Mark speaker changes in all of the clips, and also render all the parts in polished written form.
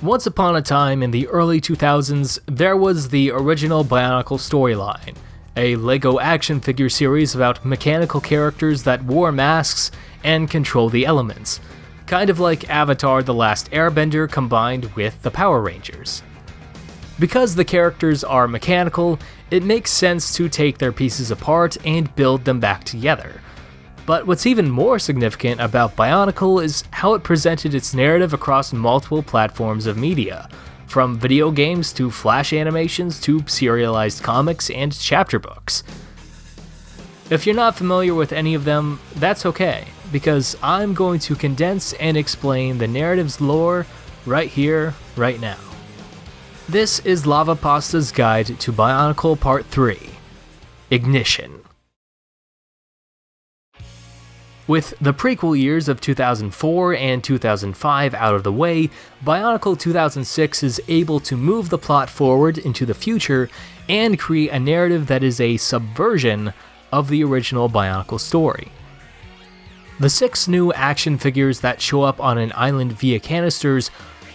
Speaker 1: Once upon a time in the early 2000s, there was the original BIONICLE storyline, a LEGO action figure series about mechanical characters that wore masks and controlled the elements, kind of like Avatar: The Last Airbender combined with the Power Rangers. Because the characters are mechanical, it makes sense to take their pieces apart and build them back together. But what's even more significant about BIONICLE is how it presented its narrative across multiple platforms of media, from video games to flash animations to serialized comics and chapter books. If you're not familiar with any of them, that's okay, because I'm going to condense and explain the narrative's lore right here, right now. This is Lavapasta's Guide to BIONICLE Part 3, Ignition. With the prequel years of 2004 and 2005 out of the way, BIONICLE 2006 is able to move the plot forward into the future and create a narrative that is a subversion of the original BIONICLE story. The 6 new action figures that show up on an island via canisters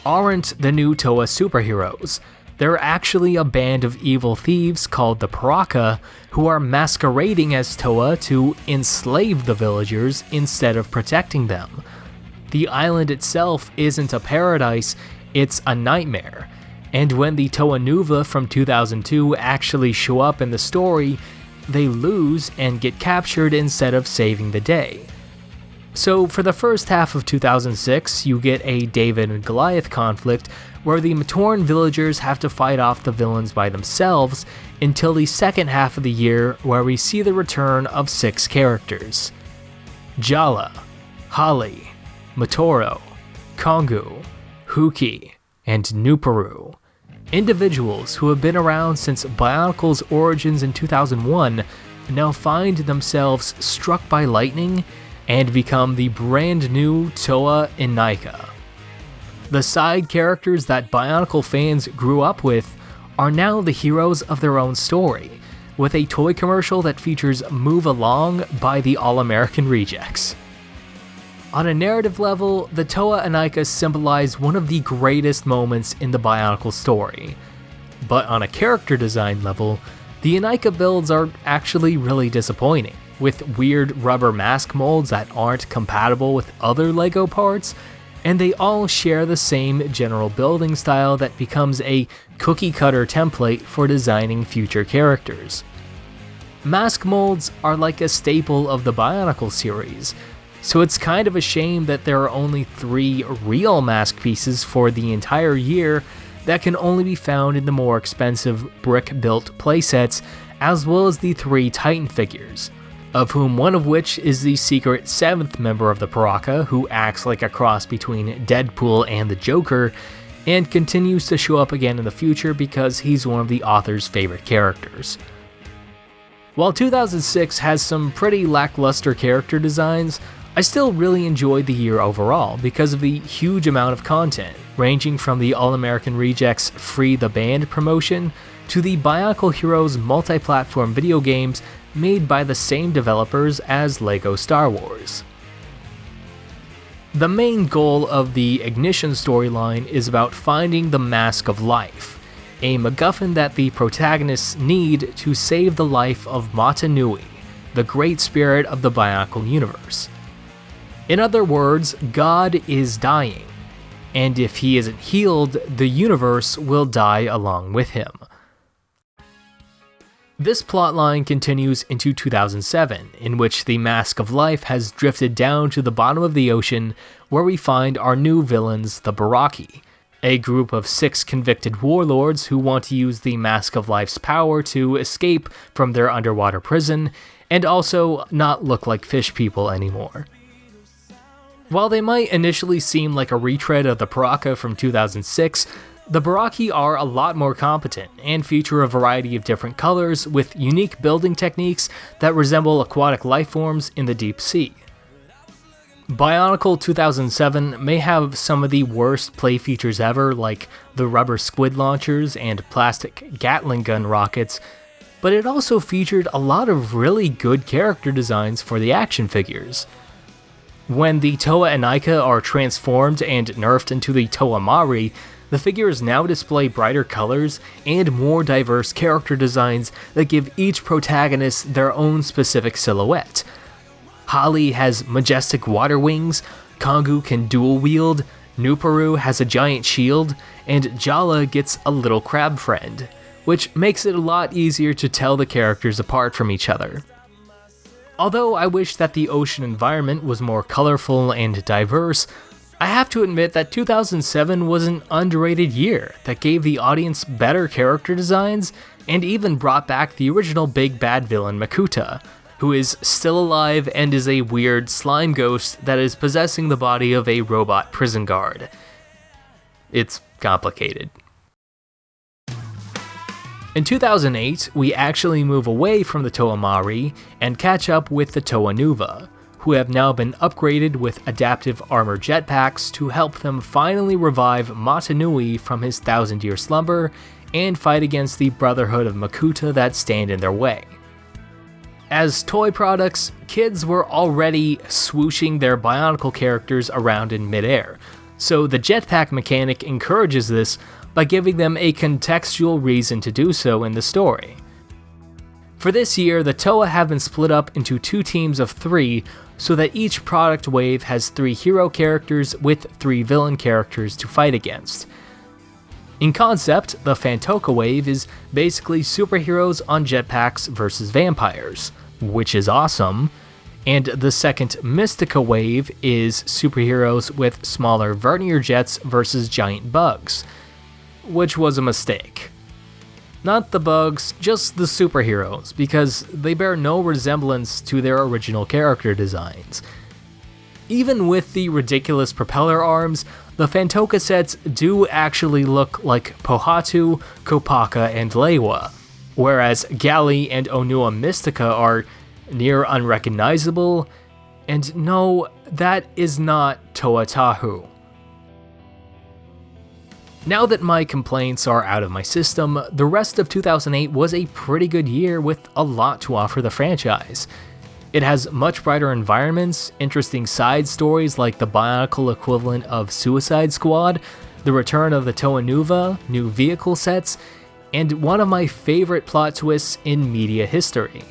Speaker 1: aren't the new Toa superheroes. They're actually a band of evil thieves called the Piraka who are masquerading as Toa to enslave the villagers instead of protecting them. The island itself isn't a paradise, it's a nightmare, and when the Toa Nuva from 2002 actually show up in the story, they lose and get captured instead of saving the day. So for the first half of 2006, you get a David and Goliath conflict where the Matoran villagers have to fight off the villains by themselves until the second half of the year where we see the return of 6 characters. Jala, Holly, Matoro, Kongu, Huki, and Nuparu. Individuals who have been around since BIONICLE's origins in 2001 now find themselves struck by lightning and become the brand new Toa and Inika. The side characters that BIONICLE fans grew up with are now the heroes of their own story, with a toy commercial that features Move Along by the All-American Rejects. On a narrative level, the Toa and Inika symbolize one of the greatest moments in the BIONICLE story. But on a character design level, the Inika builds are actually really disappointing, with weird rubber mask molds that aren't compatible with other LEGO parts, and they all share the same general building style that becomes a cookie-cutter template for designing future characters. Mask molds are like a staple of the BIONICLE series, so it's kind of a shame that there are only 3 real mask pieces for the entire year that can only be found in the more expensive brick-built playsets, as well as the 3 Titan figures, of whom one of which is the secret 7th member of the Piraka who acts like a cross between Deadpool and the Joker, and continues to show up again in the future because he's one of the author's favorite characters. While 2006 has some pretty lackluster character designs, I still really enjoyed the year overall because of the huge amount of content, ranging from the All-American Rejects Free the Band promotion to the BIONICLE Heroes multi-platform video games made by the same developers as LEGO Star Wars. The main goal of the Ignition storyline is about finding the Mask of Life, a MacGuffin that the protagonists need to save the life of Mata Nui, the great spirit of the BIONICLE universe. In other words, God is dying, and if he isn't healed, the universe will die along with him. This plotline continues into 2007, in which the Mask of Life has drifted down to the bottom of the ocean, where we find our new villains, the Baraki, a group of 6 convicted warlords who want to use the Mask of Life's power to escape from their underwater prison, and also not look like fish people anymore. While they might initially seem like a retread of the Piraka from 2006, the Baraki are a lot more competent and feature a variety of different colors with unique building techniques that resemble aquatic lifeforms in the deep sea. BIONICLE 2007 may have some of the worst play features ever, like the rubber squid launchers and plastic Gatling gun rockets, but it also featured a lot of really good character designs for the action figures. When the Toa and Inika are transformed and nerfed into the Toa Mari, the figures now display brighter colors and more diverse character designs that give each protagonist their own specific silhouette. Holly has majestic water wings, Kongu can dual wield, Nuparu has a giant shield, and Jala gets a little crab friend, which makes it a lot easier to tell the characters apart from each other. Although I wish that the ocean environment was more colorful and diverse, I have to admit that 2007 was an underrated year that gave the audience better character designs and even brought back the original big bad villain Makuta, who is still alive and is a weird slime ghost that is possessing the body of a robot prison guard. It's complicated. In 2008, we actually move away from the Toa Mari and catch up with the Toa Nuva, who have now been upgraded with adaptive armor jetpacks to help them finally revive Matanui from his 1,000-year slumber and fight against the Brotherhood of Makuta that stand in their way. As toy products, kids were already swooshing their Bionicle characters around in midair, so the jetpack mechanic encourages this by giving them a contextual reason to do so in the story. For this year, the Toa have been split up into 2 teams of 3, so that each product wave has 3 hero characters with 3 villain characters to fight against. In concept, the Fantoka wave is basically superheroes on jetpacks versus vampires, which is awesome, and the second Mystica wave is superheroes with smaller vernier jets versus giant bugs, which was a mistake. Not the bugs, just the superheroes, because they bear no resemblance to their original character designs. Even with the ridiculous propeller arms, the Fantoka sets do actually look like Pohatu, Kopaka, and Lewa, whereas Gali and Onua Mystica are near unrecognizable, and no, that is not Toa Tahu. Now that my complaints are out of my system, the rest of 2008 was a pretty good year with a lot to offer the franchise. It has much brighter environments, interesting side stories like the Bionicle equivalent of Suicide Squad, the return of the Toa Nuva, new vehicle sets, and one of my favorite plot twists in media history.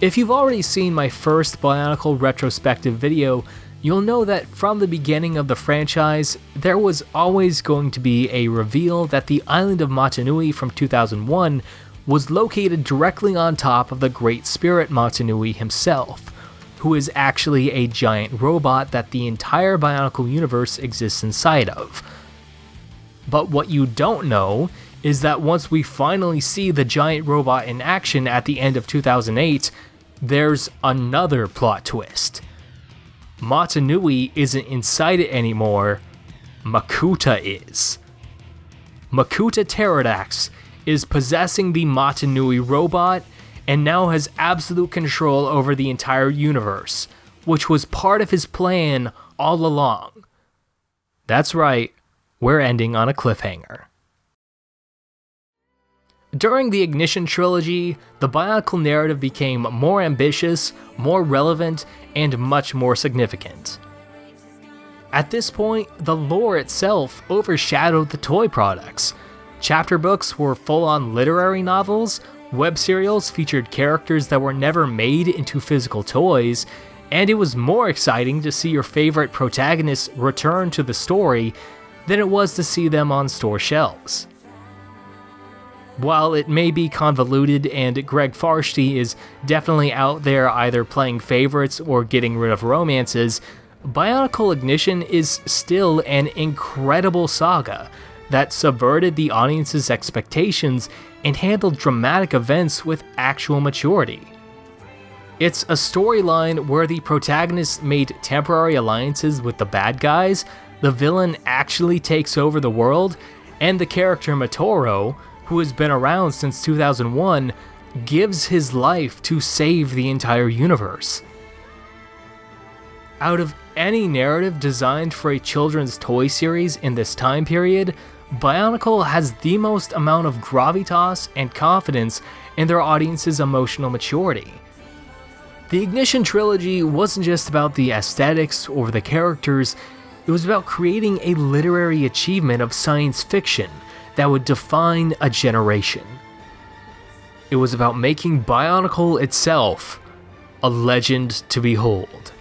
Speaker 1: If you've already seen my first Bionicle Retrospective video, you'll know that from the beginning of the franchise, there was always going to be a reveal that the island of Matanui from 2001 was located directly on top of the Great Spirit Matanui himself, who is actually a giant robot that the entire Bionicle universe exists inside of. But what you don't know is that once we finally see the giant robot in action at the end of 2008, there's another plot twist. Matanui isn't inside it anymore, Makuta is. Makuta Pterodax is possessing the Matanui robot and now has absolute control over the entire universe, which was part of his plan all along. That's right, we're ending on a cliffhanger. During the Ignition Trilogy, the Bionicle narrative became more ambitious, more relevant, and much more significant. At this point, the lore itself overshadowed the toy products. Chapter books were full-on literary novels, web serials featured characters that were never made into physical toys, and it was more exciting to see your favorite protagonists return to the story than it was to see them on store shelves. While it may be convoluted and Greg Farshtey is definitely out there either playing favorites or getting rid of romances, Bionicle Ignition is still an incredible saga that subverted the audience's expectations and handled dramatic events with actual maturity. It's a storyline where the protagonist made temporary alliances with the bad guys, the villain actually takes over the world, and the character Matoro, who has been around since 2001, gives his life to save the entire universe. Out of any narrative designed for a children's toy series in this time period, Bionicle has the most amount of gravitas and confidence in their audience's emotional maturity. The Ignition Trilogy wasn't just about the aesthetics or the characters, It was about creating a literary achievement of science fiction that would define a generation. It was about making BIONICLE itself a legend to behold.